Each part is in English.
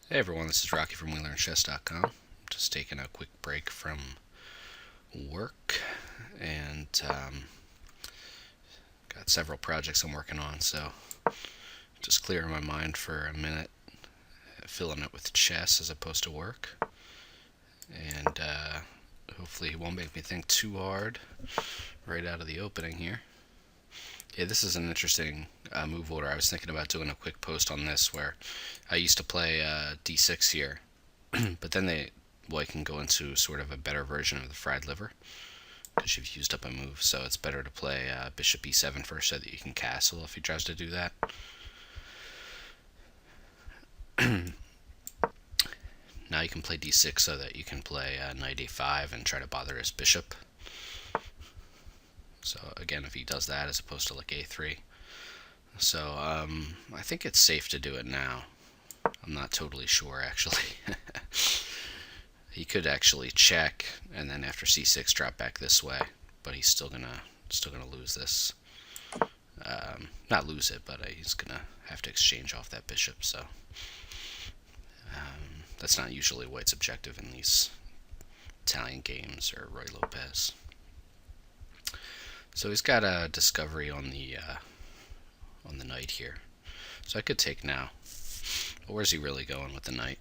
Hey everyone, this is Rocky from WeLearnChess.com. Just taking a quick break from work and got several projects I'm working on, so just clearing my mind for a minute, filling it with chess as opposed to work, and hopefully it won't make me think too hard right out of the opening here. Yeah, this is an interesting move order. I was thinking about doing a quick post on this where I used to play d6 here, but then I can go into sort of a better version of the fried liver because you've used up a move. So it's better to play bishop e7 first so that you can castle if he tries to do that. Now you can play d6 so that you can play knight a5 and try to bother his bishop. So again, if he does that as opposed to like a3. So I think it's safe to do it now. I'm not totally sure actually. He could actually check and then after c6 drop back this way, but he's still gonna lose this. Not lose it, but he's gonna have to exchange off that bishop. So that's not usually White's objective in these Italian games or Roy Lopez. So he's got a discovery on the knight here. So I could take now. But where's he really going with the knight?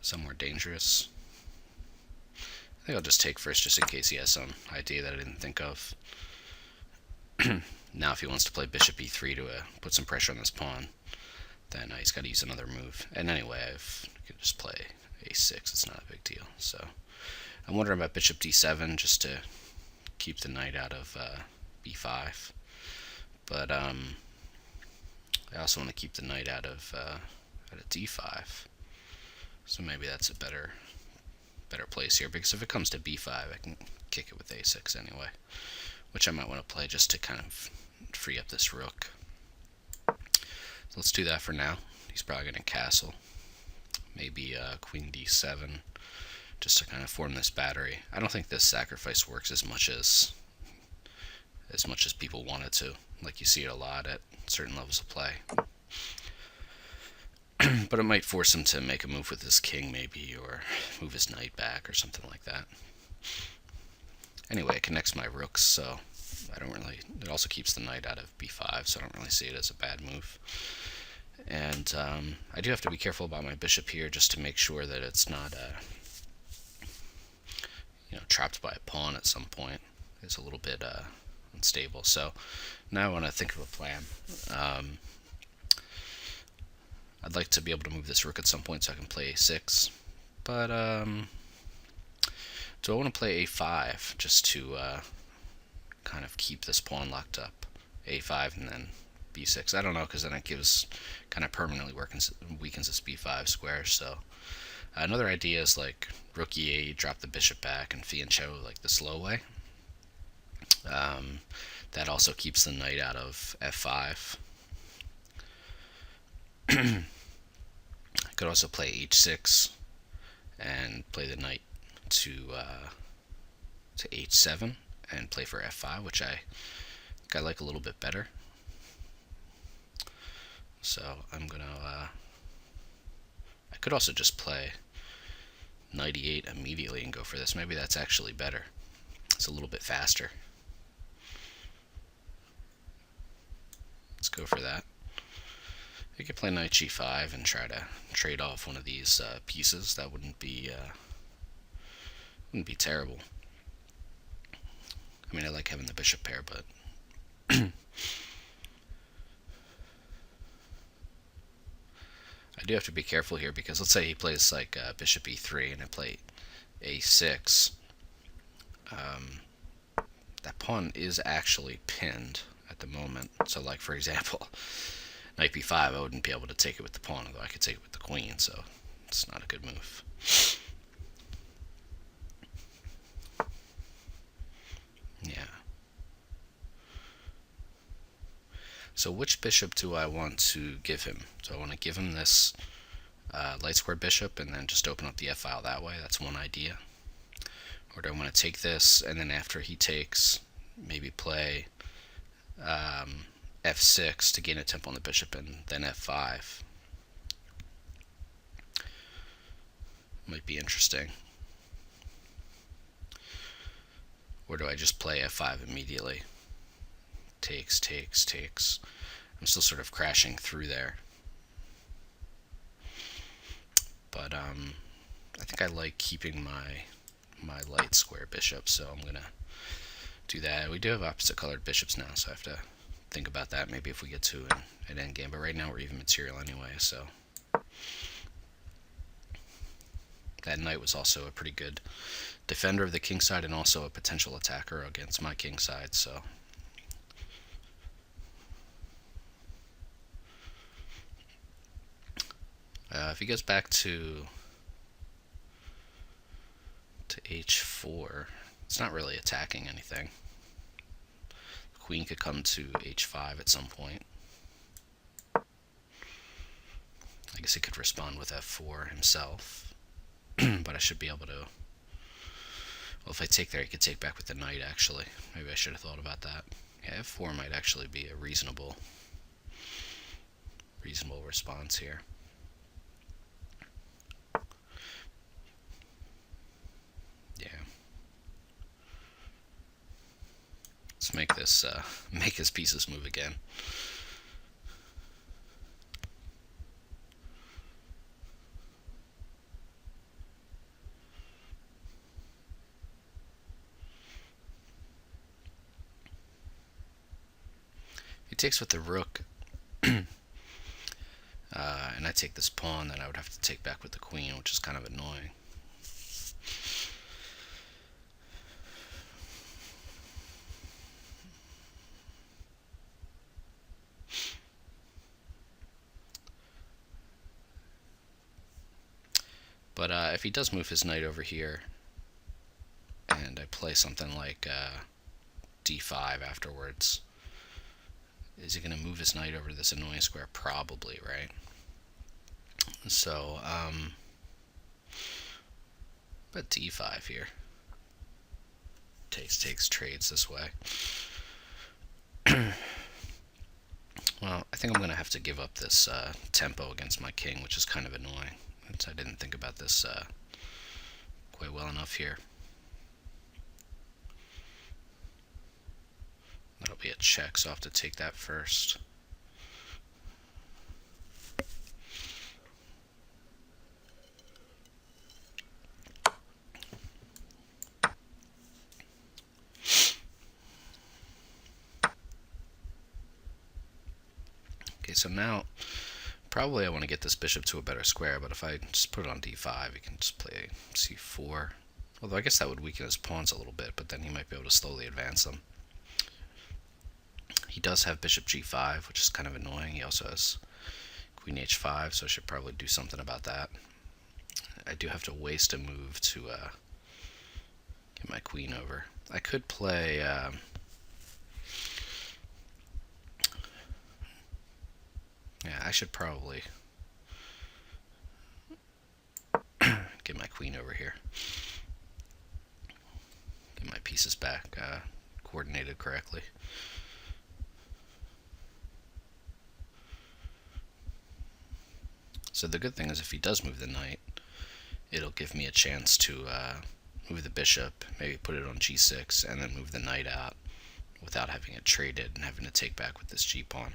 Somewhere dangerous. I think I'll just take first just in case he has some idea that I didn't think of. Now if he wants to play bishop e3 to put some pressure on this pawn, then he's got to use another move. And anyway, I could just play a6. It's not a big deal. So I'm wondering about bishop d7 just to keep the knight out of b5. But I also want to keep the knight out of d5. So maybe that's a better place here, because if it comes to b5, I can kick it with a6 anyway, which I might want to play just to kind of free up this rook. So let's do that for now. He's probably going to castle. Maybe queen d7, just to kind of form this battery. I don't think this sacrifice works as much as people want it to. Like you see it a lot at certain levels of play. But it might force him to make a move with his king maybe, or move his knight back or something like that. Anyway, it connects my rooks, so it also keeps the knight out of b5, so I don't really see it as a bad move. And I do have to be careful about my bishop here just to make sure that it's not trapped by a pawn at some point. It's a little bit unstable. So now I want to think of a plan. I'd like to be able to move this rook at some point so I can play a6. But do I want to play a5 just to kind of keep this pawn locked up? a5 and then b6. I don't know, because then it kind of permanently weakens this b5 square. So another idea is like rook e8, drop the bishop back, and fianchetto like the slow way. That also keeps the knight out of f5. I could also play h6 and play the knight to h7 and play for f5, which I think I like a little bit better. So I'm gonna I could also just play knight e8 immediately and go for this. Maybe that's actually better. It's a little bit faster. Let's go for that. You could play knight g5 and try to trade off one of these pieces. That wouldn't be terrible. I mean, I like having the bishop pair, but I do have to be careful here, because let's say he plays like bishop e3 and I play a6. That pawn is actually pinned at the moment. So like, for example, knight b5, I wouldn't be able to take it with the pawn, although I could take it with the queen, so it's not a good move. Yeah. So which bishop do I want to give him? So I want to give him this light square bishop and then just open up the f-file that way. That's one idea. Or do I want to take this and then after he takes, maybe play f6 to gain a tempo on the bishop and then f5? Might be interesting. Or do I just play f5 immediately? Takes, takes, takes. I'm still sort of crashing through there. But I think I like keeping my light square bishop, so I'm going to do that. We do have opposite colored bishops now, so I have to think about that maybe if we get to an endgame. But right now we're even material anyway, so. That knight was also a pretty good defender of the king side and also a potential attacker against my king side, so. If he goes back to h4, it's not really attacking anything. The queen could come to h5 at some point. I guess he could respond with f4 himself, but I should be able to. Well, if I take there, he could take back with the knight, actually. Maybe I should have thought about that. Yeah, f4 might actually be a reasonable response here. Yeah. Let's make this, make his pieces move again. He takes with the rook, and I take this pawn, then I would have to take back with the queen, which is kind of annoying. But if he does move his knight over here, and I play something like d5 afterwards, is he going to move his knight over this annoying square? Probably, right? So, but d5 here. Takes, trades this way. Well, I think I'm going to have to give up this tempo against my king, which is kind of annoying. I didn't think about this quite well enough here. That'll be a check, so I'll have to take that first. Okay, so now probably I want to get this bishop to a better square, but if I just put it on d5, he can just play c4. Although I guess that would weaken his pawns a little bit, but then he might be able to slowly advance them. He does have bishop g5, which is kind of annoying. He also has queen h5, so I should probably do something about that. I do have to waste a move to get my queen over. I could play yeah, I should probably get my queen over here. Get my pieces back coordinated correctly. So the good thing is if he does move the knight, it'll give me a chance to move the bishop, maybe put it on g6, and then move the knight out without having it traded and having to take back with this g-pawn.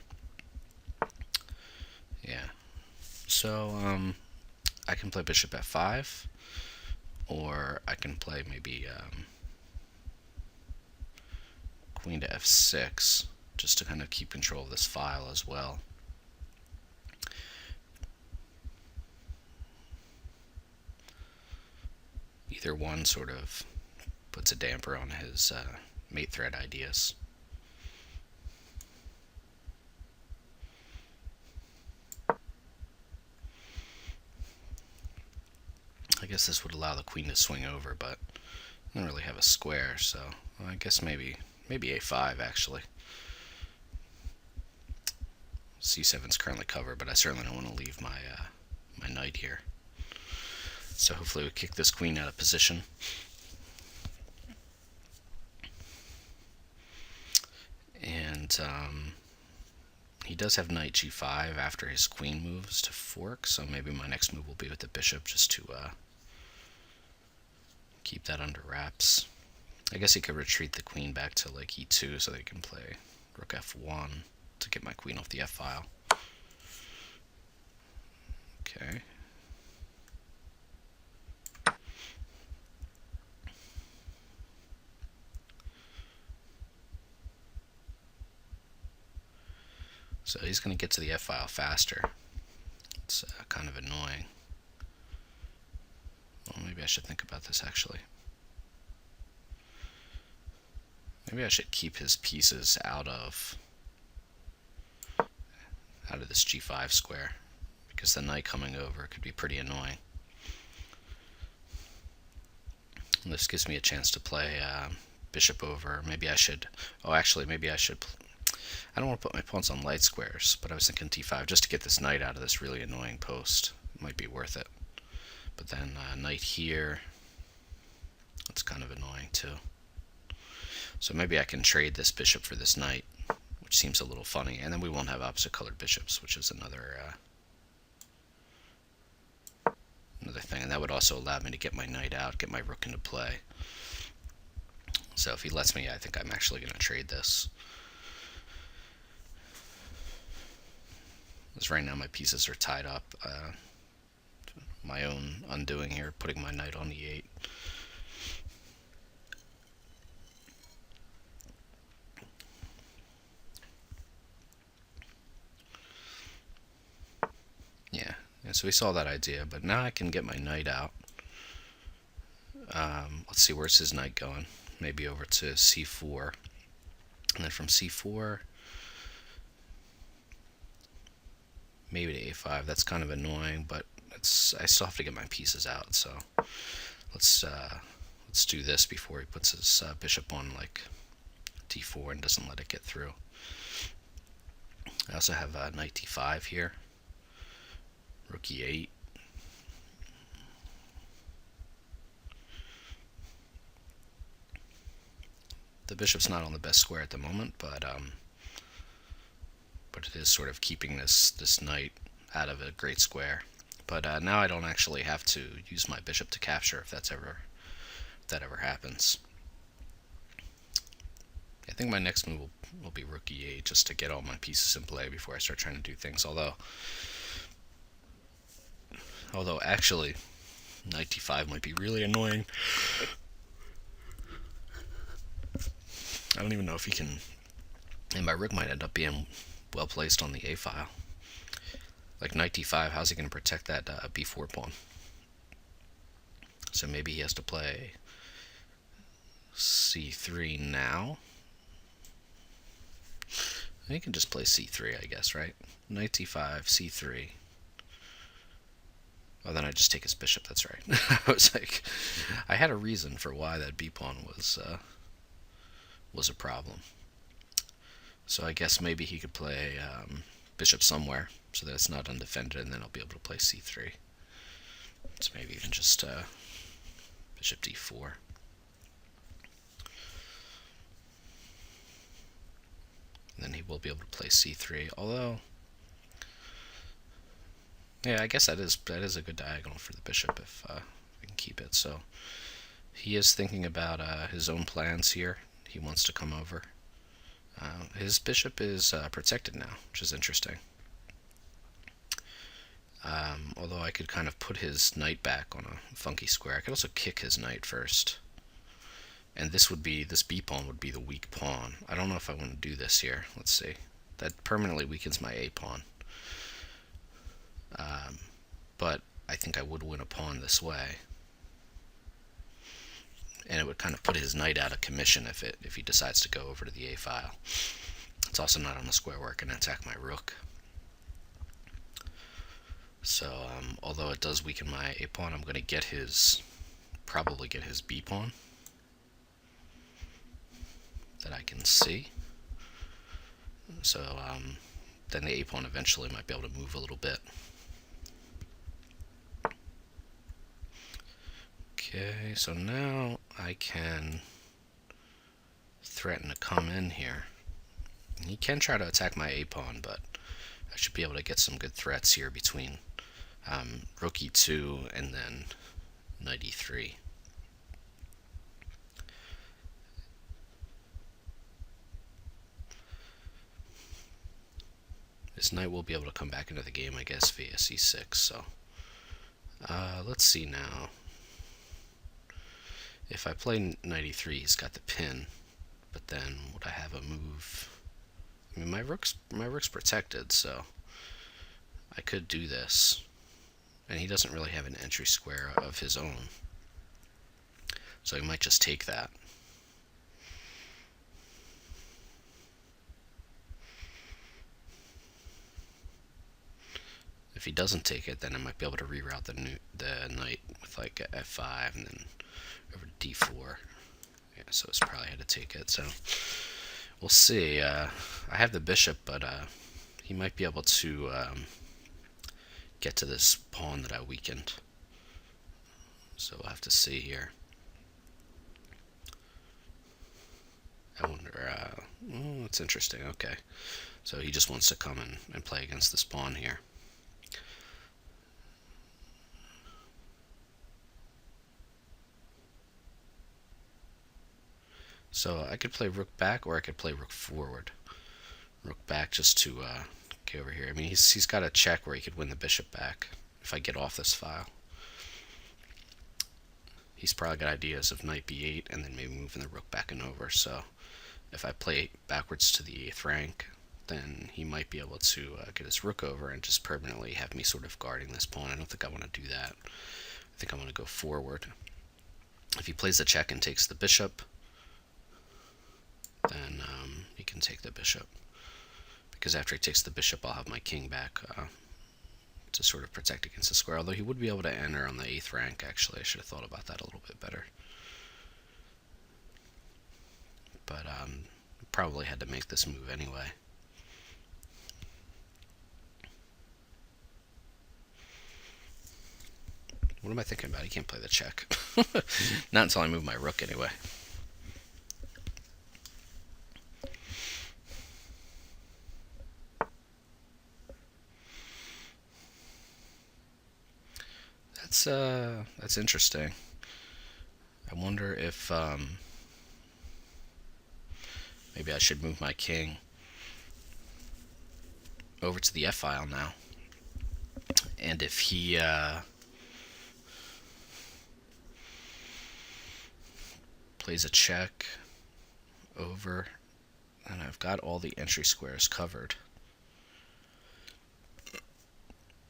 Yeah. So I can play bishop f5, or I can play maybe queen to f6, just to kind of keep control of this file as well. Either one sort of puts a damper on his mate threat ideas. I guess this would allow the queen to swing over, but I don't really have a square, so I guess maybe a5 actually. c7 is currently covered, but I certainly don't want to leave my my knight here. So hopefully we kick this queen out of position. And he does have knight g5 after his queen moves to fork, so maybe my next move will be with the bishop just to keep that under wraps. I guess he could retreat the queen back to like e2 so they can play rook f1 to get my queen off the f file. Okay. So he's going to get to the f file faster. It's kind of annoying. Well, maybe I should think about this actually. Maybe I should keep his pieces out of this g5 square, because the knight coming over could be pretty annoying. And this gives me a chance to play bishop over. Maybe I should. Oh, actually, maybe I should. I don't want to put my pawns on light squares, but I was thinking t5 just to get this knight out of this really annoying post. It might be worth it. But then knight here. That's kind of annoying too. So maybe I can trade this bishop for this knight, which seems a little funny, and then we won't have opposite colored bishops, which is another thing, and that would also allow me to get my knight out, get my rook into play. So if he lets me, I think I'm actually going to trade this. Because right now my pieces are tied up. My own undoing here, putting my knight on e8. Yeah, so we saw that idea, but now I can get my knight out. Let's see, where's his knight going? Maybe over to c4. And then from c4, maybe to a5. That's kind of annoying, but I still have to get my pieces out. So let's do this before he puts his bishop on like d4 and doesn't let it get through. I also have knight d5 here. Rook e8. The bishop's not on the best square at the moment, but it is sort of keeping this knight out of a great square. But now I don't actually have to use my bishop to capture if that ever happens. I think my next move will be rook e8 just to get all my pieces in play before I start trying to do things. Although actually, knight d5 might be really annoying. I don't even know if he can. And my rook might end up being well placed on the a file. Like knight d5, how's he going to protect that b4 pawn? So maybe he has to play c3 now. He can just play c3, I guess, right? Knight d5, c3. Oh, then I just take his bishop, that's right. I was like, I had a reason for why that b pawn was a problem. So I guess maybe he could play bishop somewhere so that it's not undefended, and then I'll be able to play c3. So maybe even just bishop d4. And then he will be able to play c3, although, yeah, I guess that is a good diagonal for the bishop if we can keep it. So he is thinking about his own plans here. He wants to come over. His bishop is protected now, which is interesting. Although I could kind of put his knight back on a funky square. I could also kick his knight first. And this b pawn would be the weak pawn. I don't know if I want to do this here. Let's see. That permanently weakens my a pawn. But I think I would win a pawn this way. And it would kind of put his knight out of commission if he decides to go over to the a file. It's also not on the square where I can attack my rook. So although it does weaken my a pawn, I'm going to probably get his b pawn that I can see. So then the a pawn eventually might be able to move a little bit. Okay, so now I can threaten to come in here. He can try to attack my a pawn, but I should be able to get some good threats here between rook e2 and then knight e3. His knight will be able to come back into the game, I guess, via c6. So let's see now. If I play knight e3, he's got the pin, but then would I have a move? I mean, my rook's protected, so I could do this. And he doesn't really have an entry square of his own, so he might just take that. If he doesn't take it, then I might be able to reroute the knight with like a f5 and then over to d4. Yeah, so it's probably had to take it. So we'll see. I have the bishop, but he might be able to get to this pawn that I weakened. So we'll have to see here. I wonder. It's interesting. Okay, so he just wants to come and play against this pawn here. So I could play rook back, or I could play rook forward. Rook back just to get over here. I mean, he's got a check where he could win the bishop back if I get off this file. He's probably got ideas of knight b8 and then maybe moving the rook back and over. So if I play backwards to the 8th rank, then he might be able to get his rook over and just permanently have me sort of guarding this pawn. I don't think I want to do that. I think I want to go forward. If he plays the check and takes the bishop, then he can take the bishop. Because after he takes the bishop, I'll have my king back to sort of protect against the square. Although he would be able to enter on the 8th rank, actually. I should have thought about that a little bit better. But probably had to make this move anyway. What am I thinking about? He can't play the check. Not until I move my rook anyway. That's interesting. I wonder if maybe I should move my king over to the F file now. And if he plays a check over, and I've got all the entry squares covered.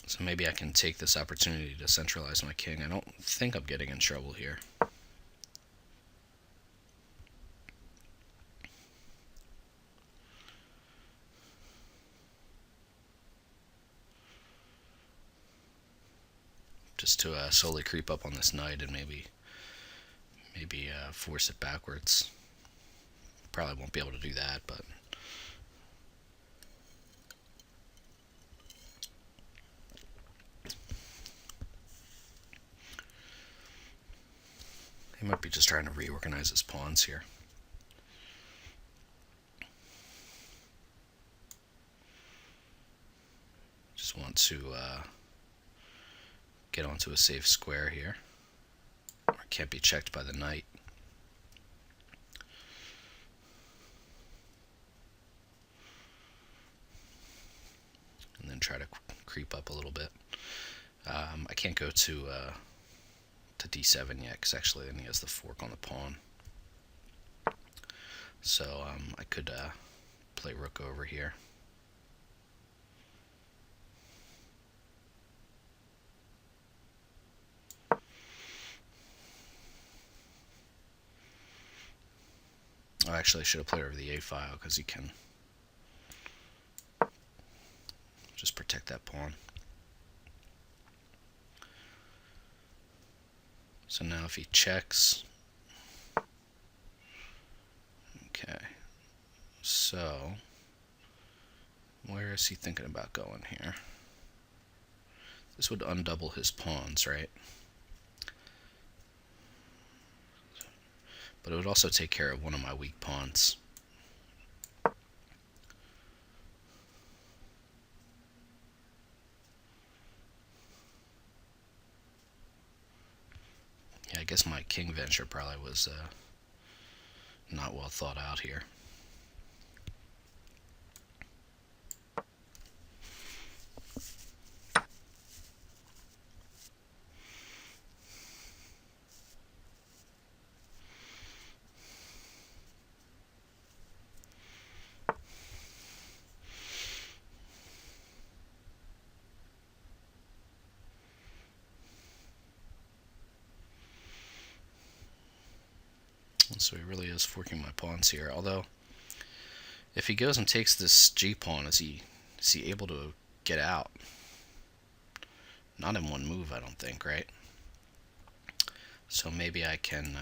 So maybe I can take this opportunity to centralize my king. I don't think I'm getting in trouble here. Just to slowly creep up on this knight and maybe force it backwards. Probably won't be able to do that, but he might be just trying to reorganize his pawns here. Just want to get onto a safe square here. Or can't be checked by the knight. And then try to creep up a little bit. I can't go to d7 yet, because actually then he has the fork on the pawn. So I could play rook over here. Oh, actually I should have played over the a file, because he can just protect that pawn. So now if he checks, okay, so where is he thinking about going here? This would undouble his pawns, right? But it would also take care of one of my weak pawns. Yeah, I guess my king venture probably was not well thought out here. So he really is forking my pawns here. Although, if he goes and takes this g-pawn, is he able to get out? Not in one move, I don't think, right? So maybe I can...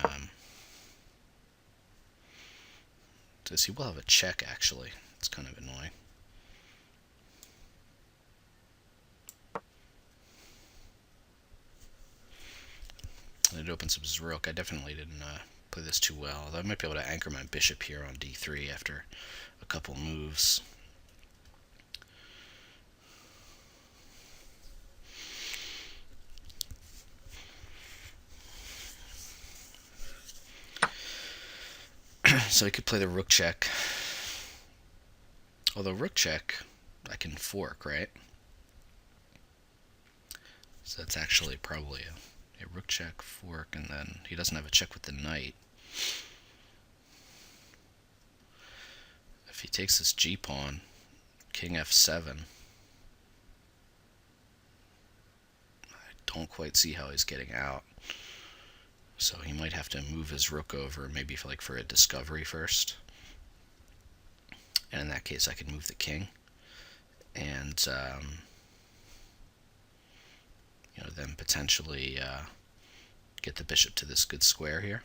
does he will have a check, actually. It's kind of annoying. And it opens up his rook. I definitely didn't play this too well. Although I might be able to anchor my bishop here on d3 after a couple moves. So I could play the rook check. Although rook check, I can fork, right? So that's actually probably a rook check, fork, and then he doesn't have a check with the knight. If he takes this g-pawn, king f7, I don't quite see how he's getting out. So he might have to move his rook over, maybe for a discovery first. And in that case, I could move the king. And, then potentially get the bishop to this good square here.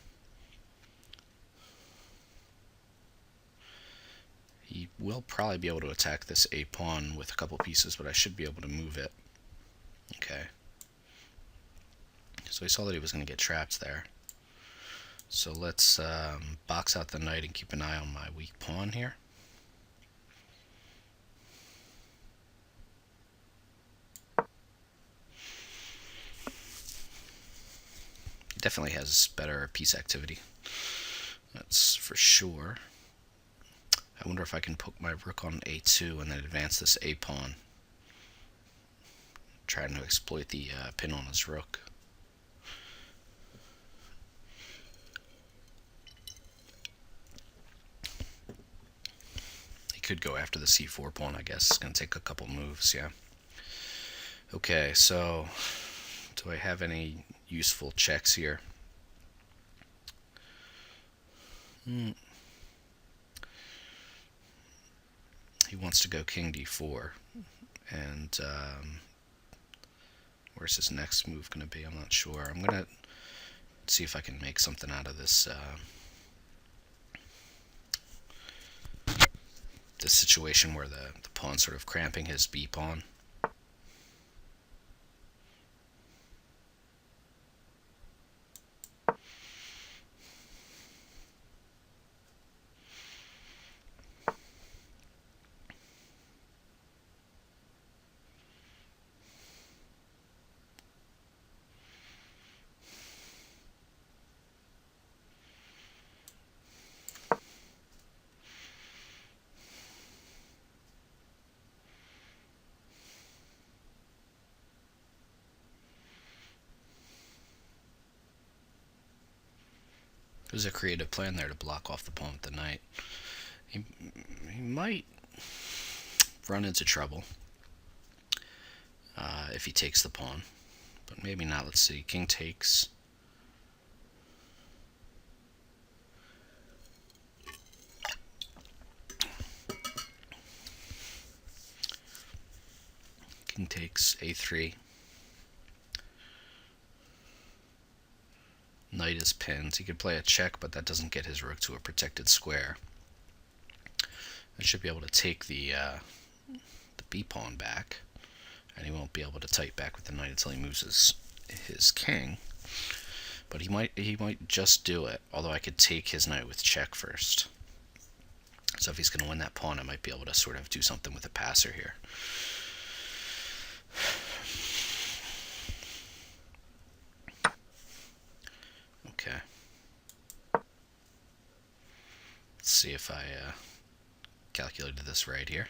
He will probably be able to attack this a-pawn with a couple pieces, but I should be able to move it. Okay. So he saw that he was going to get trapped there. So let's box out the knight and keep an eye on my weak pawn here. He definitely has better piece activity. That's for sure. I wonder if I can poke my rook on a2 and then advance this a-pawn. Trying to exploit the pin on his rook. He could go after the c4 pawn, I guess. It's going to take a couple moves, yeah. Okay, so do I have any useful checks here? He wants to go king d4, and where's his next move going to be? I'm not sure. I'm going to see if I can make something out of this this situation where the pawn's sort of cramping his b-pawn. There's a creative plan there to block off the pawn with the knight. He might run into trouble if he takes the pawn, but maybe not. Let's see. King takes. King takes a3. Knight is pinned. He could play a check, but that doesn't get his rook to a protected square. I should be able to take the b-pawn back, and he won't be able to tight back with the knight until he moves his king. But he might just do it, although I could take his knight with check first. So if he's going to win that pawn, I might be able to sort of do something with the passer here. Okay. Let's see if I calculated this right here.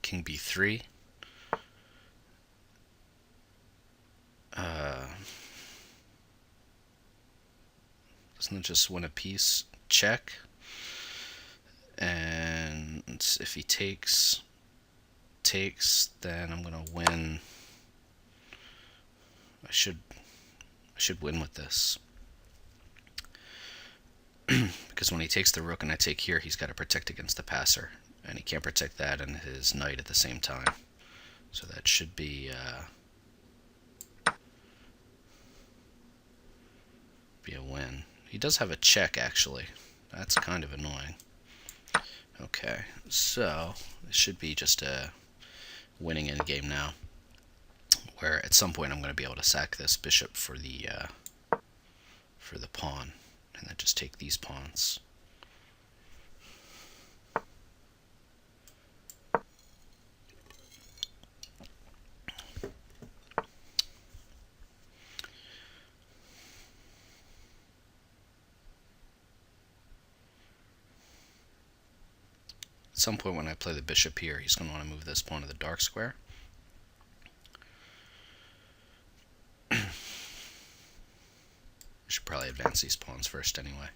King b3. Doesn't it just win a piece? Check. And if he takes, then I'm gonna win. I should I should win with this. Because when he takes the rook and I take here, he's got to protect against the passer. And he can't protect that and his knight at the same time. So that should be a win. He does have a check, actually. That's kind of annoying. Okay, so it should be just a winning endgame now, where at some point I'm going to be able to sack this bishop for the pawn, and then just take these pawns. At some point when I play the bishop here, he's going to want to move this pawn to the dark square. I should probably advance these pawns first anyway.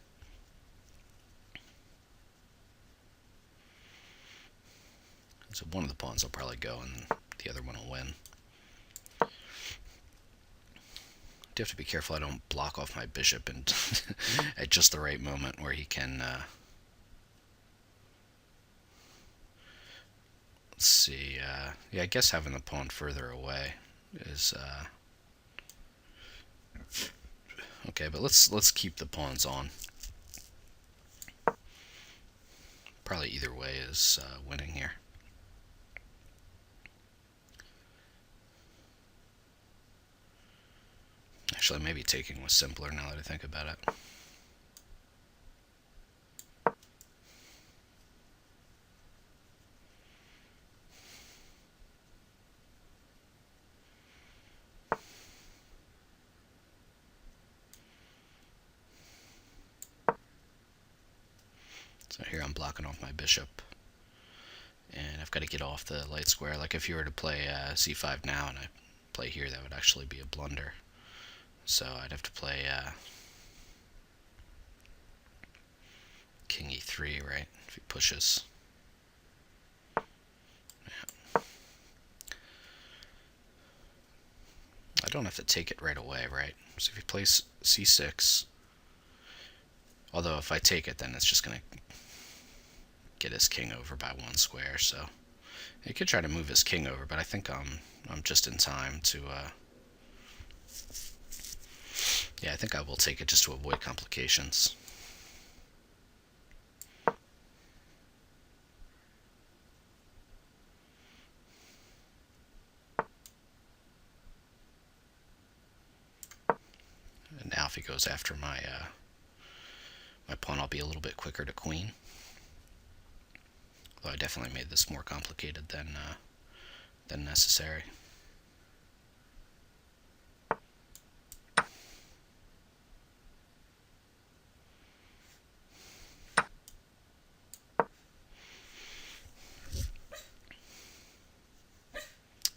So one of the pawns will probably go and the other one will win. I do have to be careful I don't block off my bishop and at just the right moment where he can... let's see. Yeah, I guess having the pawn further away is... okay, but let's keep the pawns on. Probably either way is winning here. Actually, maybe taking was simpler now that I think about it. So here I'm blocking off my bishop. And I've got to get off the light square. Like if you were to play c5 now and I play here, that would actually be a blunder. So I'd have to play king e3, right? If he pushes. Yeah. I don't have to take it right away, right? So if he plays c6, although if I take it, then it's just going to get his king over by one square. So he could try to move his king over, but I think I'm just in time to... yeah, I think I will take it just to avoid complications. And now if he goes after my my pawn, I'll be a little bit quicker to queen. Though I definitely made this more complicated than necessary.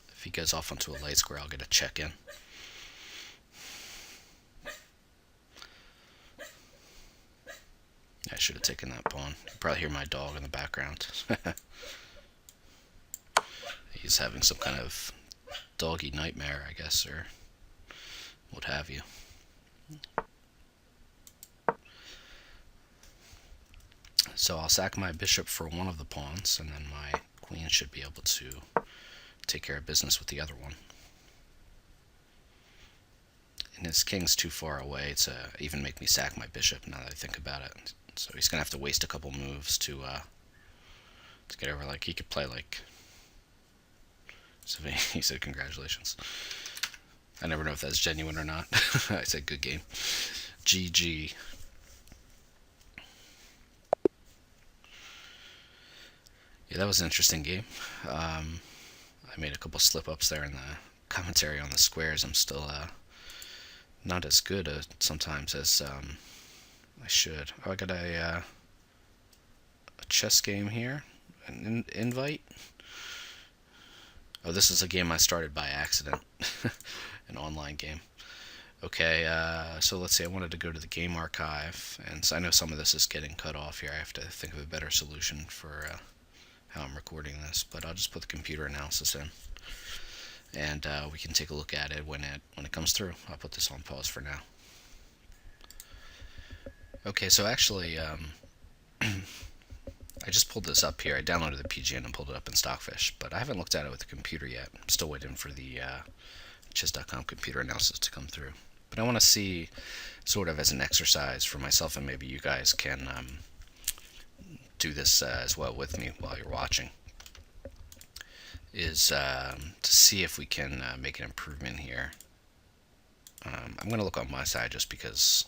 If he goes off onto a light square, I'll get a check in. I should have taken that pawn. You can probably hear my dog in the background. He's having some kind of doggy nightmare, I guess, or what have you. So I'll sack my bishop for one of the pawns, and then my queen should be able to take care of business with the other one. And his king's too far away to even make me sack my bishop now that I think about it. So he's going to have to waste a couple moves to get over. Like, he could play, like... So he said, congratulations. I never know if that's genuine or not. I said, good game. GG. Yeah, that was an interesting game. I made a couple slip-ups there in the commentary on the squares. I'm still not as good sometimes as I should. Oh, I got a chess game here. An invite. Oh, this is a game I started by accident. An online game. Okay, so let's see. I wanted to go to the game archive, and so I know some of this is getting cut off here. I have to think of a better solution for how I'm recording this, but I'll just put the computer analysis in. and we can take a look at it when it comes through. I'll put this on pause for now. Okay, so actually, I just pulled this up here. I downloaded the PGN and pulled it up in Stockfish, but I haven't looked at it with the computer yet. I'm still waiting for the chess.com computer analysis to come through. But I want to see, sort of as an exercise for myself, and maybe you guys can do this as well with me while you're watching, is to see if we can make an improvement here. I'm going to look on my side just because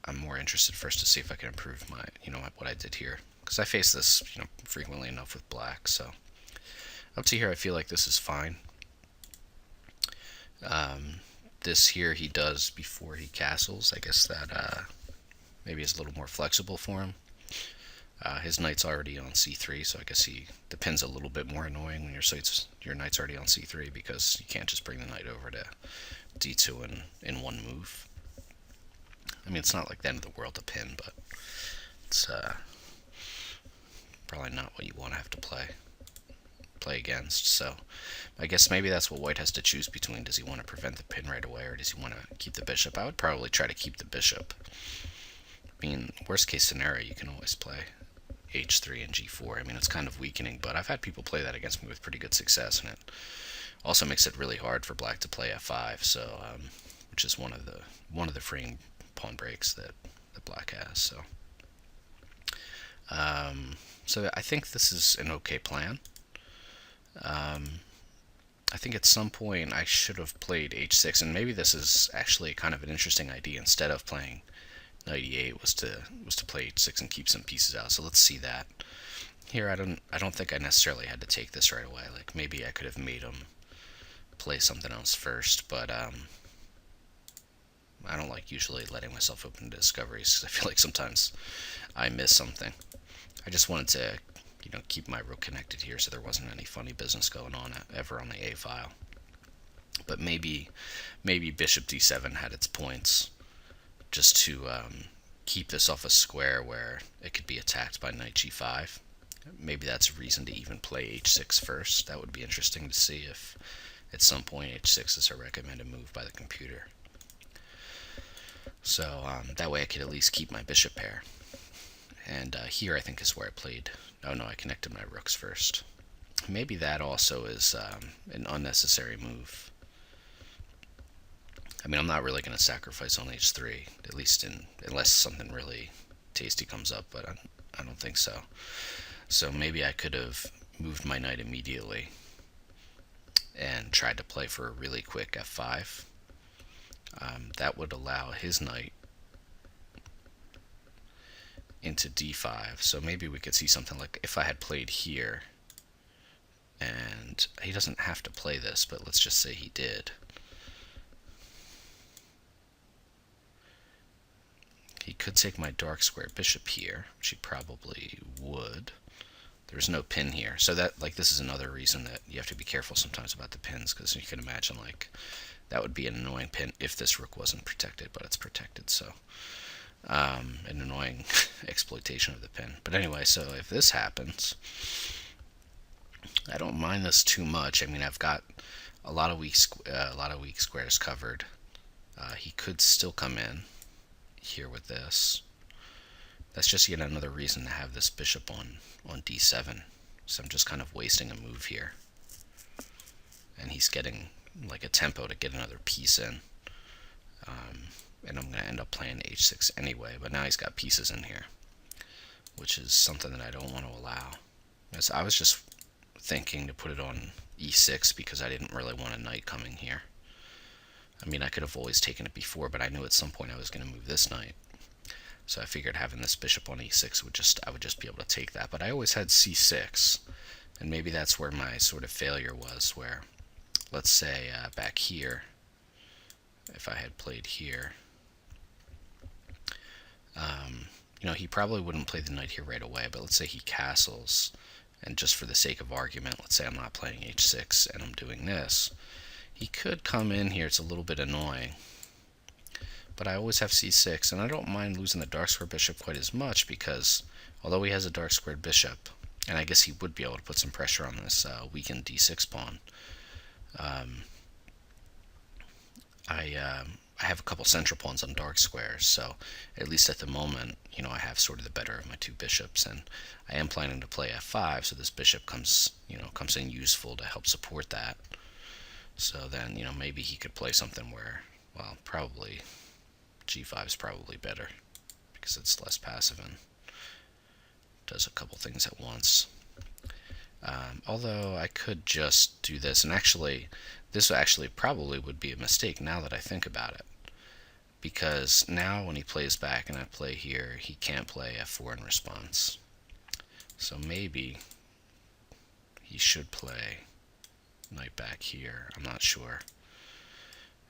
I'm more interested first to see if I can improve my, what I did here, because I face this, frequently enough with black. So up to here, I feel like this is fine. This here he does before he castles. I guess that maybe is a little more flexible for him. His knight's already on c3, so I guess the pin's a little bit more annoying when your knight's already on c3, because you can't just bring the knight over to d2 in one move. I mean, it's not like the end of the world to pin, but it's probably not what you want to have to play against. So I guess maybe that's what white has to choose between. Does he want to prevent the pin right away, or does he want to keep the bishop? I would probably try to keep the bishop. I mean, worst case scenario, you can always play h3 and g4. I mean, it's kind of weakening, but I've had people play that against me with pretty good success, and it also makes it really hard for black to play f5. So, which is one of the freeing pawn breaks that black has. So I think this is an okay plan. I think at some point I should have played h6, and maybe this is actually kind of an interesting idea. Instead of playing knight e8, was to play h6 and keep some pieces out. So let's see that. Here I don't think I necessarily had to take this right away. Like, maybe I could have made him play something else first, but I don't like usually letting myself open to discoveries, because I feel like sometimes I miss something. I just wanted to keep my rook connected here, so there wasn't any funny business going on ever on the A file. But maybe bishop d7 had its points, just to keep this off a square where it could be attacked by knight g5. Maybe that's a reason to even play h6 first. That would be interesting to see if at some point h6 is a recommended move by the computer. So that way I could at least keep my bishop pair. And here I think is where I played. Oh no, I connected my rooks first. Maybe that also is an unnecessary move. I mean, I'm not really going to sacrifice on h3, at least unless something really tasty comes up, but I don't think so. So maybe I could have moved my knight immediately and tried to play for a really quick f5. That would allow his knight into d5. So maybe we could see something like if I had played here, and he doesn't have to play this, but let's just say he did. He could take my dark square bishop here, which he probably would. There's no pin here, so that, like, this is another reason that you have to be careful sometimes about the pins, because you can imagine, like, that would be an annoying pin if this rook wasn't protected, but it's protected, so an annoying exploitation of the pin. But anyway, so if this happens, I don't mind this too much. I mean, I've got a lot of weak squares covered. He could still come in here with this. That's just yet another reason to have this bishop on d7. So I'm just kind of wasting a move here. And he's getting like a tempo to get another piece in. And I'm going to end up playing h6 anyway, but now he's got pieces in here, which is something that I don't want to allow. As I was just thinking to put it on e6 because I didn't really want a knight coming here. I mean, I could have always taken it before, but I knew at some point I was going to move this knight. So I figured having this bishop on e6 I would just be able to take that. But I always had c6, and maybe that's where my sort of failure was, where, let's say back here, if I had played here, he probably wouldn't play the knight here right away, but let's say he castles, and just for the sake of argument, let's say I'm not playing h6 and I'm doing this, he could come in here. It's a little bit annoying, but I always have c6, and I don't mind losing the dark square bishop quite as much, because although he has a dark squared bishop, And I guess he would be able to put some pressure on this weakened d6 pawn. I have a couple central pawns on dark squares, so at least at the moment, I have sort of the better of my two bishops, and I am planning to play f5, so this bishop comes in useful to help support that. So then, maybe he could play something where, well, probably g5 is probably better because it's less passive and does a couple things at once. Although I could just do this, and this actually probably would be a mistake now that I think about it, because now when he plays back and I play here, he can't play f4 in response. So maybe he should play knight back here. I'm not sure.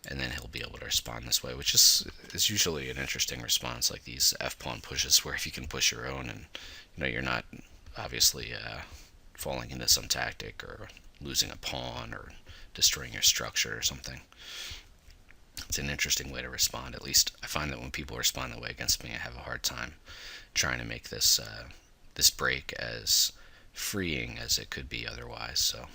And then he'll be able to respond this way, which is usually an interesting response, like these f-pawn pushes, where if you can push your own and you're not obviously falling into some tactic or losing a pawn or destroying your structure or something. It's an interesting way to respond. At least I find that when people respond that way against me, I have a hard time trying to make this break as freeing as it could be otherwise. So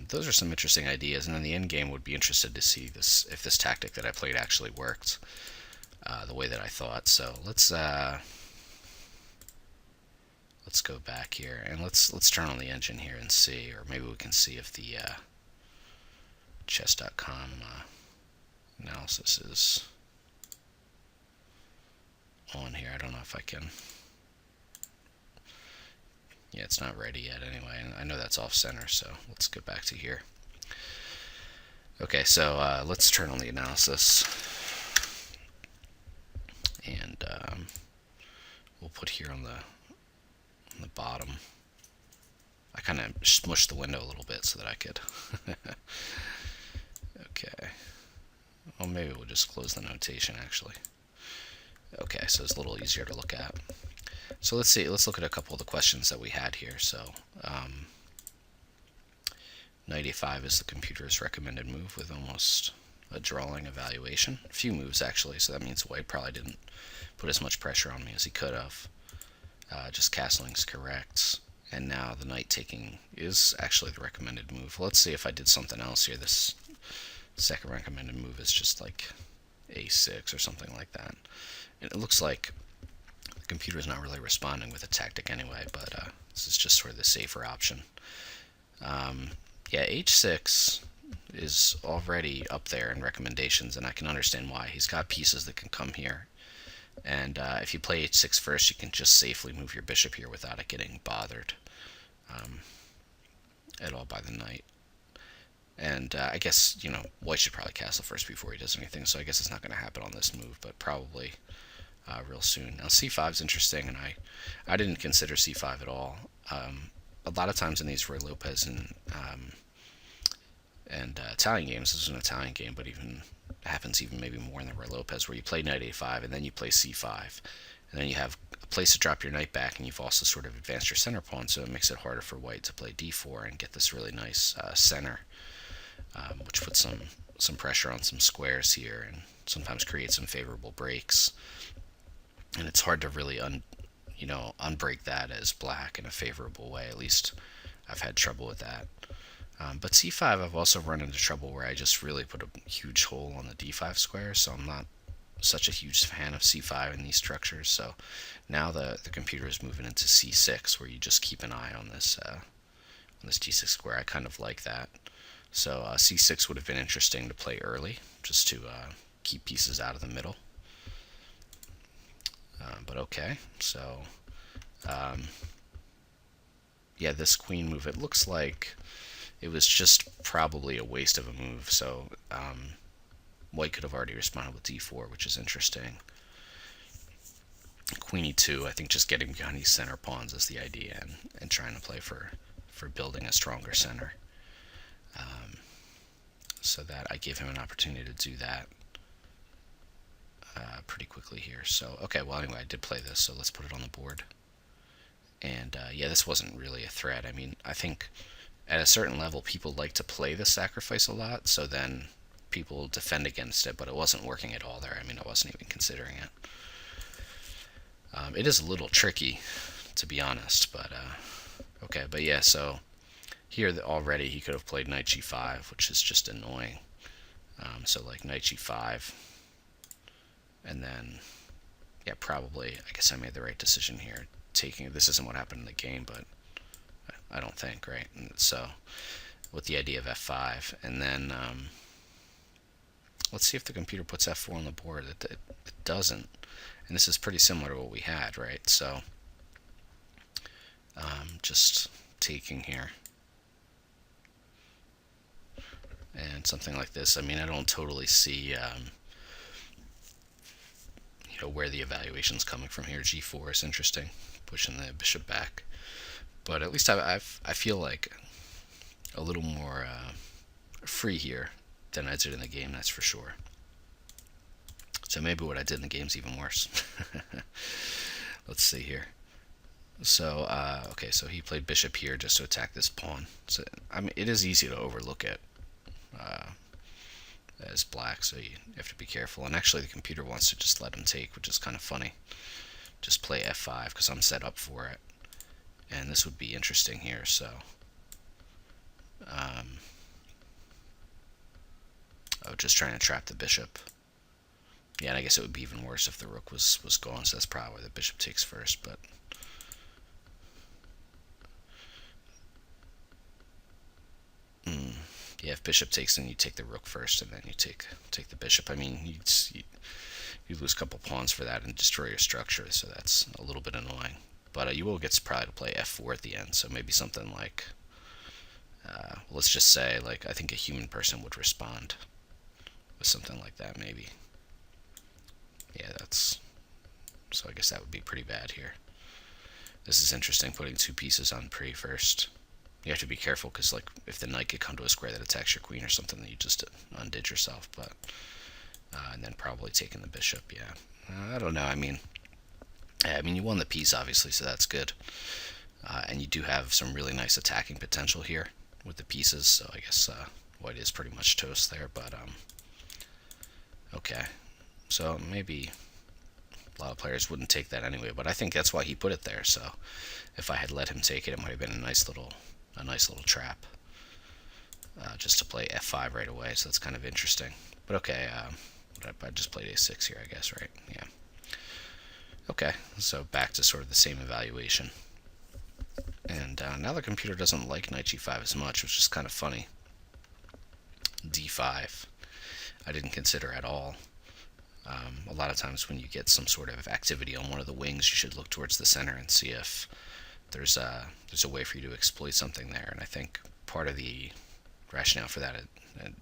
those are some interesting ideas, and then the end game would be interested to see if this tactic that I played actually worked the way that I thought. So let's go back here and let's turn on the engine here and see, or maybe we can see if the chess.com analysis is on here. I don't know if I can. Yeah, it's not ready yet anyway, and I know that's off center, so let's go back to here. Okay, so let's turn on the analysis, and we'll put here on the bottom. I kind of smushed the window a little bit so that I could. Okay. Well, maybe we'll just close the notation actually. Okay, so it's a little easier to look at. So let's see. Let's look at a couple of the questions that we had here. So, knight a5 is the computer's recommended move with almost a drawing evaluation. A few moves actually, so that means white probably didn't put as much pressure on me as he could have. Just castling's correct, and now the knight taking is actually the recommended move. Let's see if I did something else here. This second recommended move is just like a6 or something like that. And it looks like the computer is not really responding with a tactic anyway, but this is just sort of the safer option. Yeah, h6 is already up there in recommendations, and I can understand why. He's got pieces that can come here. And if you play h6 first, you can just safely move your bishop here without it getting bothered at all by the knight. And I guess, white should probably castle first before he does anything, so I guess it's not going to happen on this move, but probably real soon. Now, c5 is interesting, and I didn't consider c5 at all. A lot of times in these Roy Lopez and Italian games, this is an Italian game, but even happens even maybe more in the Roy Lopez, where you play knight a5 and then you play c5, and then you have a place to drop your knight back, and you've also sort of advanced your center pawn, so it makes it harder for white to play d4 and get this really nice center, which puts some pressure on some squares here and sometimes creates some favorable breaks. And it's hard to really unbreak that as black in a favorable way. At least I've had trouble with that. But c5, I've also run into trouble where I just really put a huge hole on the d5 square, so I'm not such a huge fan of c5 in these structures. So now the computer is moving into c6, where you just keep an eye on this d6 square. I kind of like that. So c6 would have been interesting to play early, just to keep pieces out of the middle. But okay, so yeah, this queen move, it looks like it was just probably a waste of a move, so white could have already responded with d4, which is interesting. Queen e2, I think just getting behind these center pawns is the idea, and trying to play for building a stronger center. So that I gave him an opportunity to do that pretty quickly here. So, okay, well, anyway, I did play this, so let's put it on the board. And, yeah, this wasn't really a threat. I mean, I think at a certain level, people like to play the sacrifice a lot, so then people defend against it, but it wasn't working at all there. I mean, I wasn't even considering it. It is a little tricky to be honest. But okay, but yeah, so here already he could have played knight g5, which is just annoying. So like knight g5, and then yeah, probably I guess I made the right decision here. Taking this isn't what happened in the game, but I don't think, right? And so with the idea of f5, and then let's see if the computer puts f4 on the board. It doesn't, and this is pretty similar to what we had, right? So just taking here. And something like this, I mean, I don't totally see where the evaluation's coming from here. g4 is interesting, pushing the bishop back, but at least I feel like a little more free here than I did in the game, that's for sure. So maybe what I did in the game's even worse. Let's see here. So okay, so he played bishop here just to attack this pawn. So I mean, it is easy to overlook it as black, so you have to be careful. And actually the computer wants to just let him take, which is kind of funny. Just play f5 because I'm set up for it, and this would be interesting here. So just trying to trap the bishop. Yeah, and I guess it would be even worse if the rook was gone, so that's probably why the bishop takes first. But yeah, if bishop takes, then you take the rook first, and then you take the bishop. I mean, you lose a couple pawns for that and destroy your structure, so that's a little bit annoying. But you will get probably to play f4 at the end, so maybe something like, let's just say, like, I think a human person would respond with something like that, maybe. Yeah, so I guess that would be pretty bad here. This is interesting, putting two pieces on pre first. You have to be careful, because like if the knight could come to a square that attacks your queen or something, then you just undid yourself. But and then probably taking the bishop. Yeah, I don't know. I mean, you won the piece obviously, so that's good. And you do have some really nice attacking potential here with the pieces. So I guess white is pretty much toast there. But okay, so maybe a lot of players wouldn't take that anyway. But I think that's why he put it there. So if I had let him take it, it might have been a nice little trap, just to play f5 right away. So that's kind of interesting. But okay, I just played a6 here, I guess, right? Yeah. Okay, so back to sort of the same evaluation. And now the computer doesn't like knight g5 as much, which is kind of funny. d5, I didn't consider at all. A lot of times when you get some sort of activity on one of the wings, you should look towards the center and see if there's a way for you to exploit something there. And I think part of the rationale for that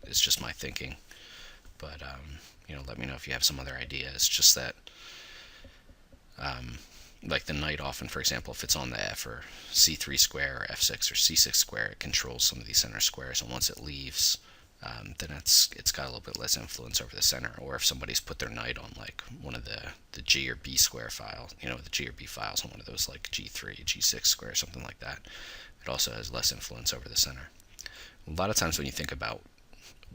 is just my thinking. But let me know if you have some other idea. It's just that like the knight often, for example, if it's on the f or c3 square or f6 or c6 square, it controls some of these center squares, and once it leaves, then it's got a little bit less influence over the center. Or if somebody's put their knight on like one of the G or B square files, the G or B files on one of those, like G3, G6 square, something like that, it also has less influence over the center. A lot of times when you think about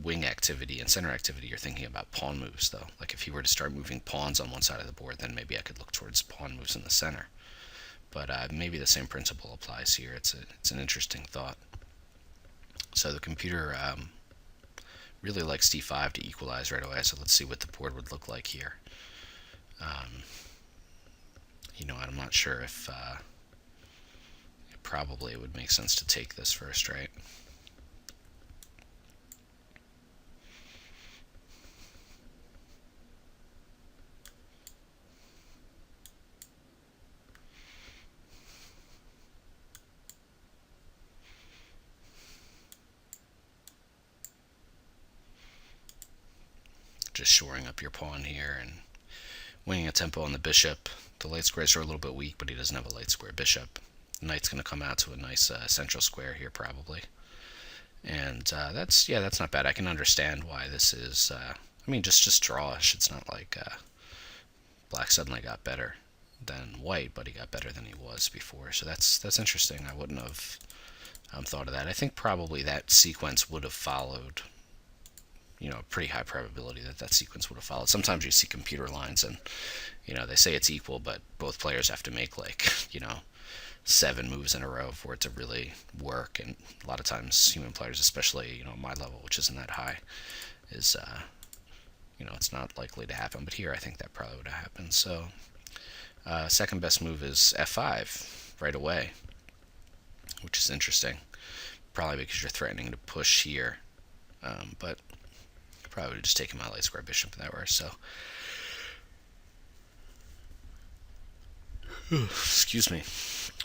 wing activity and center activity, you're thinking about pawn moves, though. Like if you were to start moving pawns on one side of the board, then maybe I could look towards pawn moves in the center. But maybe the same principle applies here. It's an interesting thought. So the computer really likes d5 to equalize right away, so let's see what the board would look like here. I'm not sure if probably it would make sense to take this first, right? Just shoring up your pawn here and winning a tempo on the bishop. The light squares are a little bit weak, but he doesn't have a light square bishop. The knight's going to come out to a nice central square here, probably. And that's not bad. I can understand why this is, just drawish. It's not like black suddenly got better than white, but he got better than he was before. So that's interesting. I wouldn't have thought of that. I think probably that sequence would have followed pretty high probability that that sequence would have followed. Sometimes you see computer lines and, they say it's equal, but both players have to make 7 moves in a row for it to really work. And a lot of times human players, especially, my level, which isn't that high, is, it's not likely to happen. But here I think that probably would have happened. So second best move is f5 right away, which is interesting. Probably because you're threatening to push here. But probably would have just taken my light square bishop that way. So, excuse me.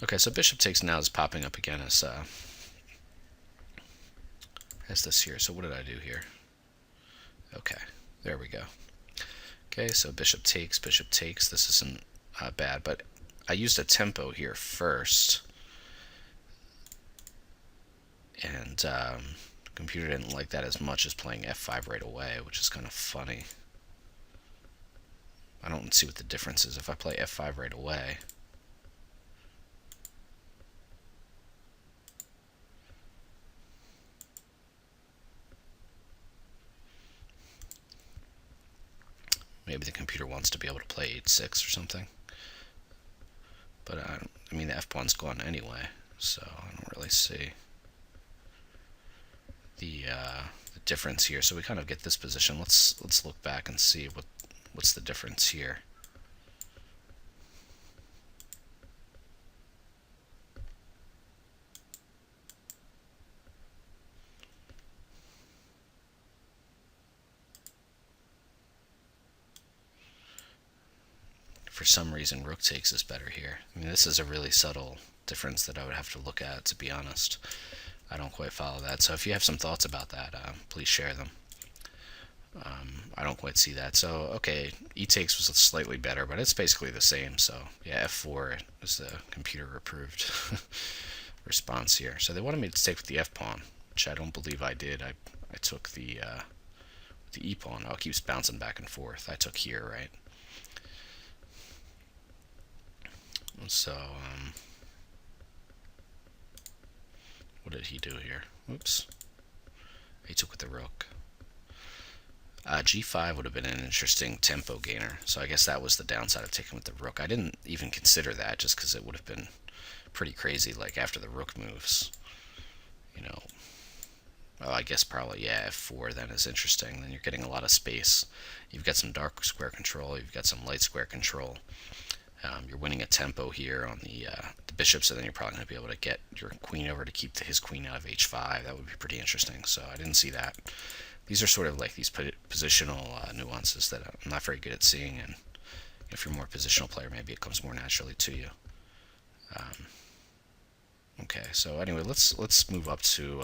Okay, so bishop takes now is popping up again as this here. So what did I do here? Okay, there we go. Okay, so bishop takes. This isn't bad, but I used a tempo here first, and the computer didn't like that as much as playing f5 right away, which is kind of funny. I don't see what the difference is if I play f5 right away. Maybe the computer wants to be able to play 8-6 or something. But I mean, the f-pawn's gone anyway, so I don't really see the difference here. So we kind of get this position. Let's look back and see what's the difference here. For some reason, rook takes is better here. I mean, this is a really subtle difference that I would have to look at, to be honest. I don't quite follow that. So if you have some thoughts about that, please share them. I don't quite see that. So, okay, e takes was slightly better, but it's basically the same. So, yeah, f4 is the computer-approved response here. So they wanted me to take with the f-pawn, which I don't believe I did. I took the e-pawn. Oh, it keeps bouncing back and forth. I took here, right? So, what did he do here? Oops. He took with the rook. G5 would have been an interesting tempo gainer, so I guess that was the downside of taking with the rook. I didn't even consider that just because it would have been pretty crazy, like after the rook moves. Well, I guess probably, yeah, f4 then is interesting. Then you're getting a lot of space. You've got some dark square control, you've got some light square control. You're winning a tempo here on the bishop, so then you're probably going to be able to get your queen over to keep his queen out of h5. That would be pretty interesting, so I didn't see that. These are sort of like these positional nuances that I'm not very good at seeing, and if you're a more positional player, maybe it comes more naturally to you. Okay, so anyway, let's move up to...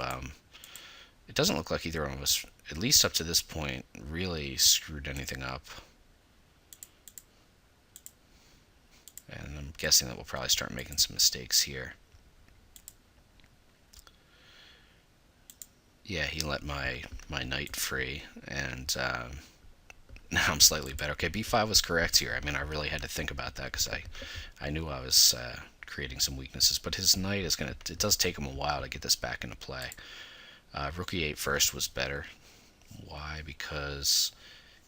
it doesn't look like either one of us, at least up to this point, really screwed anything up. And I'm guessing that we'll probably start making some mistakes here. Yeah, he let my knight free, and now I'm slightly better. Okay, b5 was correct here. I mean, I really had to think about that because I knew I was creating some weaknesses. But his knight is going to... It does take him a while to get this back into play. Rook e8 first was better. Why? Because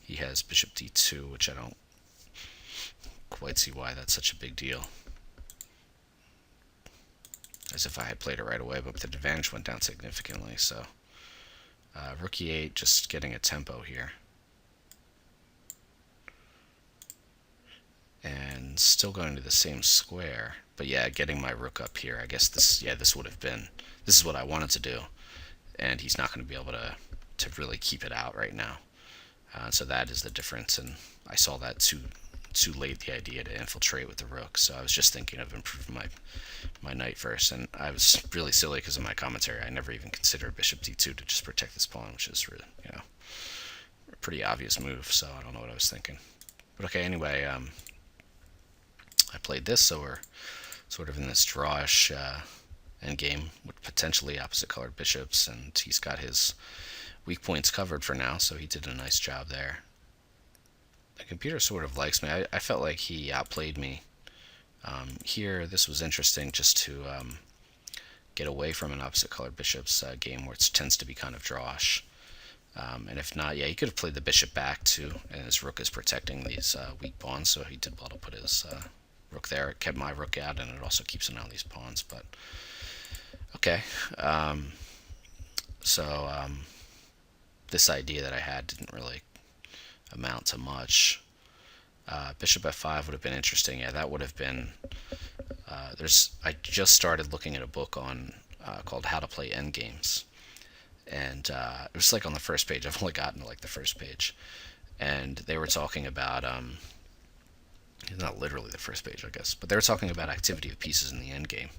he has bishop d2, which I don't quite see why that's such a big deal. As if I had played it right away, but the advantage went down significantly. So rook e8, just getting a tempo here, and still going to the same square. But yeah, getting my rook up here. I guess this would have been... This is what I wanted to do, and he's not going to be able to really keep it out right now. So that is the difference, and I saw that too late, the idea to infiltrate with the rook. So I was just thinking of improving my knight first, and I was really silly because in my commentary I never even considered bishop d2 to just protect this pawn, which is really, a pretty obvious move. So I don't know what I was thinking. But okay, anyway, I played this, so we're sort of in this drawish endgame with potentially opposite colored bishops, and he's got his weak points covered for now, so he did a nice job there. The computer sort of likes me. I felt like he outplayed me. Here, this was interesting just to get away from an opposite colored bishop's game where it tends to be kind of drawish. And if not, yeah, he could have played the bishop back too, and his rook is protecting these weak pawns, so he did well to put his rook there. It kept my rook out, and it also keeps an eye on these pawns, but okay. So this idea that I had didn't really amount to much. Bishop f5 would have been interesting. Yeah, that would have been. I just started looking at a book on called How to Play Endgames, and it was like on the first page. I've only gotten to like the first page, and they were talking about not literally the first page, I guess, but they were talking about activity of pieces in the endgame,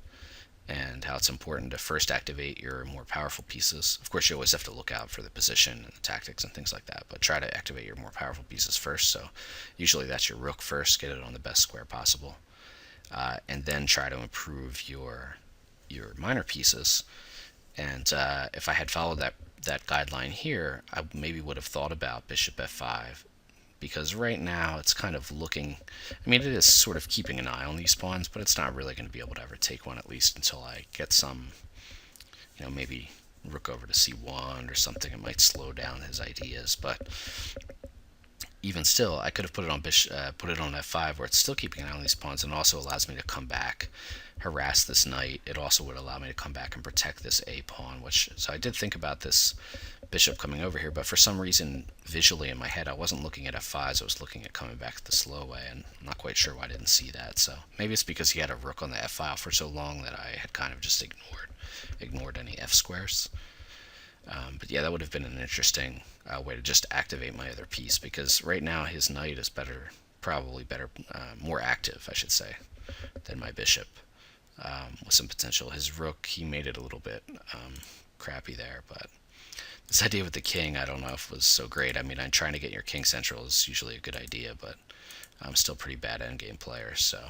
and how it's important to first activate your more powerful pieces. Of course, you always have to look out for the position and the tactics and things like that, but try to activate your more powerful pieces first. So usually that's your rook first, get it on the best square possible, and then try to improve your minor pieces. And if I had followed that guideline here, I maybe would have thought about bishop f5, because right now it's kind of looking, I mean, it is sort of keeping an eye on these pawns, but it's not really going to be able to ever take one, at least until I get some, maybe rook over to c1 or something. It might slow down his ideas, but even still, I could have put it on put it on f5, where it's still keeping an eye on these pawns, and also allows me to come back, harass this knight. It also would allow me to come back and protect this a pawn. So I did think about this bishop coming over here, but for some reason, visually in my head, I wasn't looking at f5, so I was looking at coming back the slow way, and I'm not quite sure why I didn't see that. So maybe it's because he had a rook on the f file for so long that I had kind of just ignored any f squares. But yeah, that would have been an interesting way to just activate my other piece, because right now his knight is probably better, more active, I should say, than my bishop, with some potential. His rook, he made it a little bit crappy there, but this idea with the king, I don't know if it was so great. I mean, I'm trying to get your king central is usually a good idea, but I'm still a pretty bad endgame player, so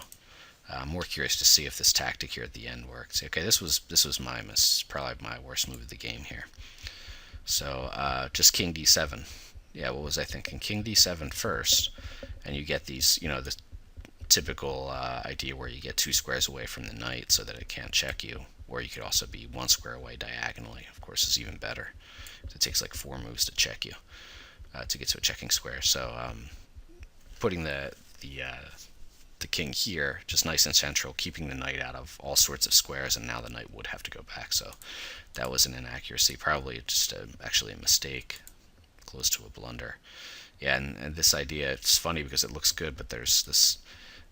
I'm more curious to see if this tactic here at the end worked. Okay, this was probably my worst move of the game here. So just king d7. Yeah, what was I thinking? King d7 first, and you get these, the typical idea where you get 2 squares away from the knight so that it can't check you, or you could also be 1 square away diagonally. Of course, is even better. It takes like 4 moves to check you, to get to a checking square. So putting the king here, just nice and central, keeping the knight out of all sorts of squares, and now the knight would have to go back. So that was an inaccuracy, probably just actually a mistake, close to a blunder. Yeah, and this idea, it's funny because it looks good, but there's this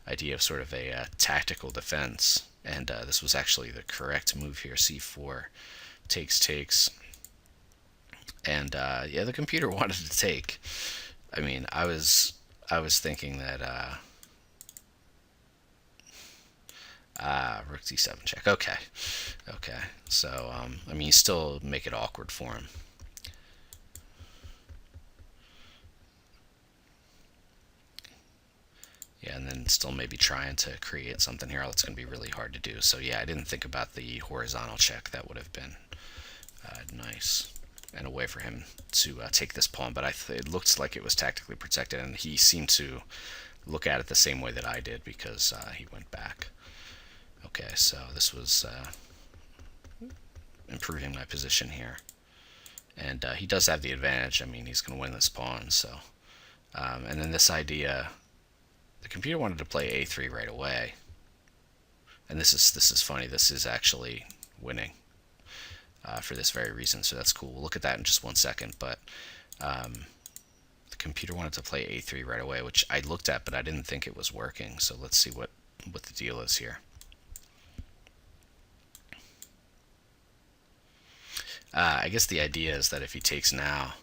idea of sort of a tactical defense, and this was actually the correct move here. c4 takes, and yeah, the computer wanted to take. I mean, I was thinking that rook d7 check. Okay. So I mean, you still make it awkward for him. Yeah, and then still maybe trying to create something here that's going to be really hard to do. So yeah, I didn't think about the horizontal check. That would have been nice, and a way for him to take this pawn. But it looked like it was tactically protected, and he seemed to look at it the same way that I did, because he went back. Okay, so this was improving my position here. And he does have the advantage. I mean, he's going to win this pawn. So, and then this idea, the computer wanted to play a3 right away. And this is funny. This is actually winning for this very reason. So that's cool. We'll look at that in just 1 second. But the computer wanted to play a3 right away, which I looked at, but I didn't think it was working. So let's see what the deal is here. I guess the idea is that if he takes now,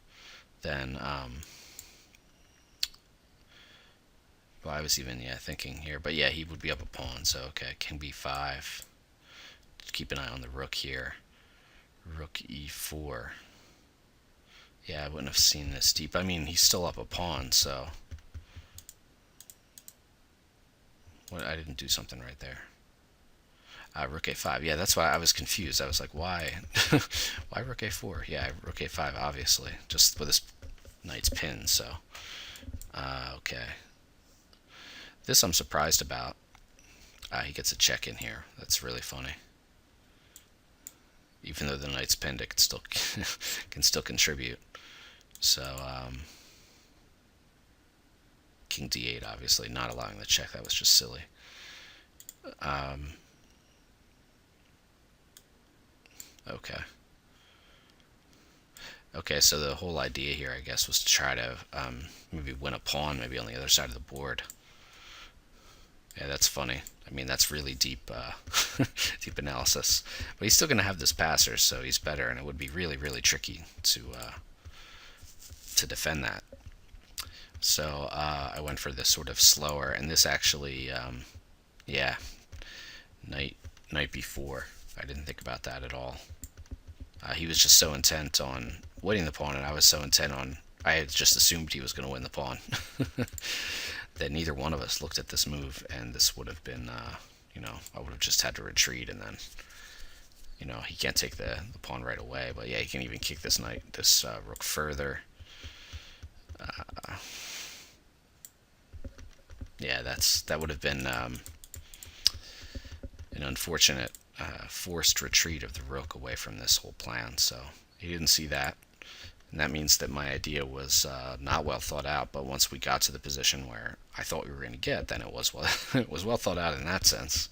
then well, I was even thinking here, but yeah, he would be up a pawn. So okay, king b5. Keep an eye on the rook here. Rook e4. Yeah, I wouldn't have seen this deep. I mean, he's still up a pawn, so what? I didn't do something right there. Rook a5. Yeah, that's why I was confused. I was like, why? Why rook a4? Yeah, rook a5, obviously. Just with this knight's pin, so. Okay. This I'm surprised about. He gets a check in here. That's really funny. Even though the knight's pinned, it can still contribute. So king d8, obviously not allowing the check. That was just silly. Okay. Okay, so the whole idea here, I guess, was to try to maybe win a pawn, maybe on the other side of the board. Yeah, that's funny. I mean, that's really deep, deep analysis. But he's still going to have this passer, so he's better, and it would be really, really tricky to defend that. So I went for this sort of slower, and this actually, yeah, knight b4. I didn't think about that at all. He was just so intent on winning the pawn, and I was so intent on. I had just assumed he was going to win the pawn that neither one of us looked at this move, and this would have been, I would have just had to retreat, and then, he can't take the pawn right away. But yeah, he can even kick this rook further. Yeah, that would have been an unfortunate forced retreat of the rook away from this whole plan. So he didn't see that, and that means that my idea was not well thought out. But once we got to the position where I thought we were going to get, then it was it was well thought out in that sense.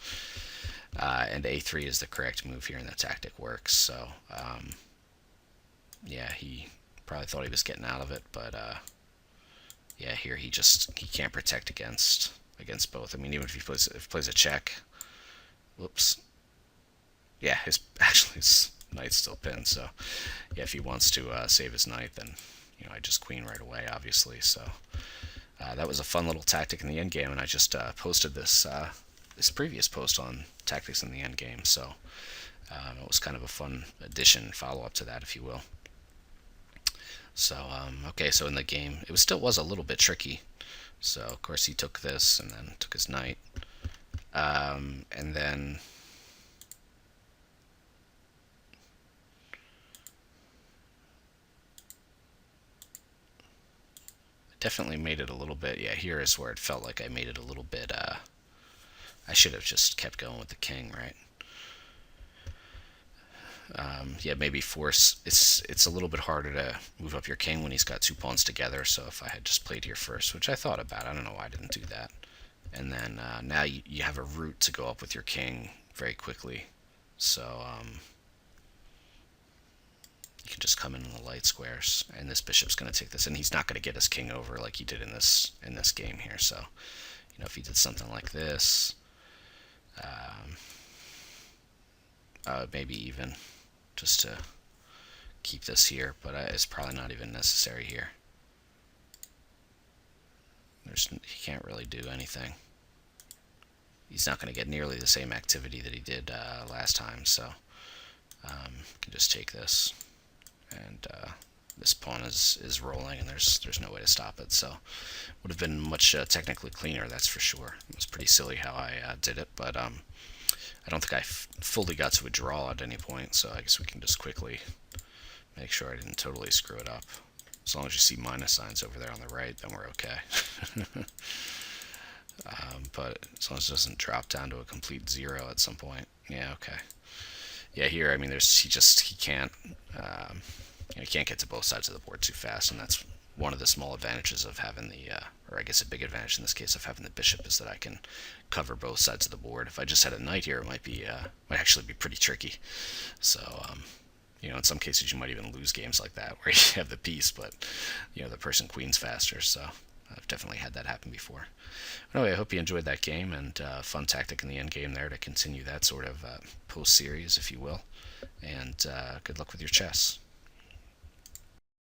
And a3 is the correct move here, and the tactic works. So yeah, he probably thought he was getting out of it, but yeah, here he can't protect against both. I mean, even if he plays a check, whoops. Yeah, his knight's still pinned. So yeah, if he wants to save his knight, then I just queen right away, obviously. So that was a fun little tactic in the endgame, and I just posted this previous post on tactics in the endgame. So it was kind of a fun addition, follow up to that, if you will. So okay, so in the game, it still was a little bit tricky. So of course he took this and then took his knight, and then definitely made it a little bit. Yeah, here is where it felt like I made it a little bit. I should have just kept going with the king, right? Yeah, maybe force. It's a little bit harder to move up your king when he's got two pawns together. So if I had just played here first, which I thought about, I don't know why I didn't do that. And then now you have a route to go up with your king very quickly. So you can just come in the light squares, and this bishop's going to take this, and he's not going to get his king over like he did in this game here. So if he did something like this, maybe even just to keep this here, but it's probably not even necessary here. He can't really do anything. He's not going to get nearly the same activity that he did last time, so can just take this, and this pawn is rolling, and there's no way to stop it. So would have been much technically cleaner, that's for sure. It was pretty silly how I did it, but I don't think I fully got to a draw at any point, so I guess we can just quickly make sure I didn't totally screw it up. As long as you see minus signs over there on the right, then we're okay. But as long as it doesn't drop down to a complete zero at some point, yeah, okay. Yeah, here, I mean, he can't, he can't get to both sides of the board too fast, and that's one of the small advantages of having or I guess a big advantage in this case of having the bishop, is that I can cover both sides of the board. If I just had a knight here, it might actually be pretty tricky. So, in some cases you might even lose games like that where you have the piece, but the person queens faster. So I've definitely had that happen before. Anyway, I hope you enjoyed that game, and fun tactic in the end game there to continue that sort of post series, if you will. And good luck with your chess.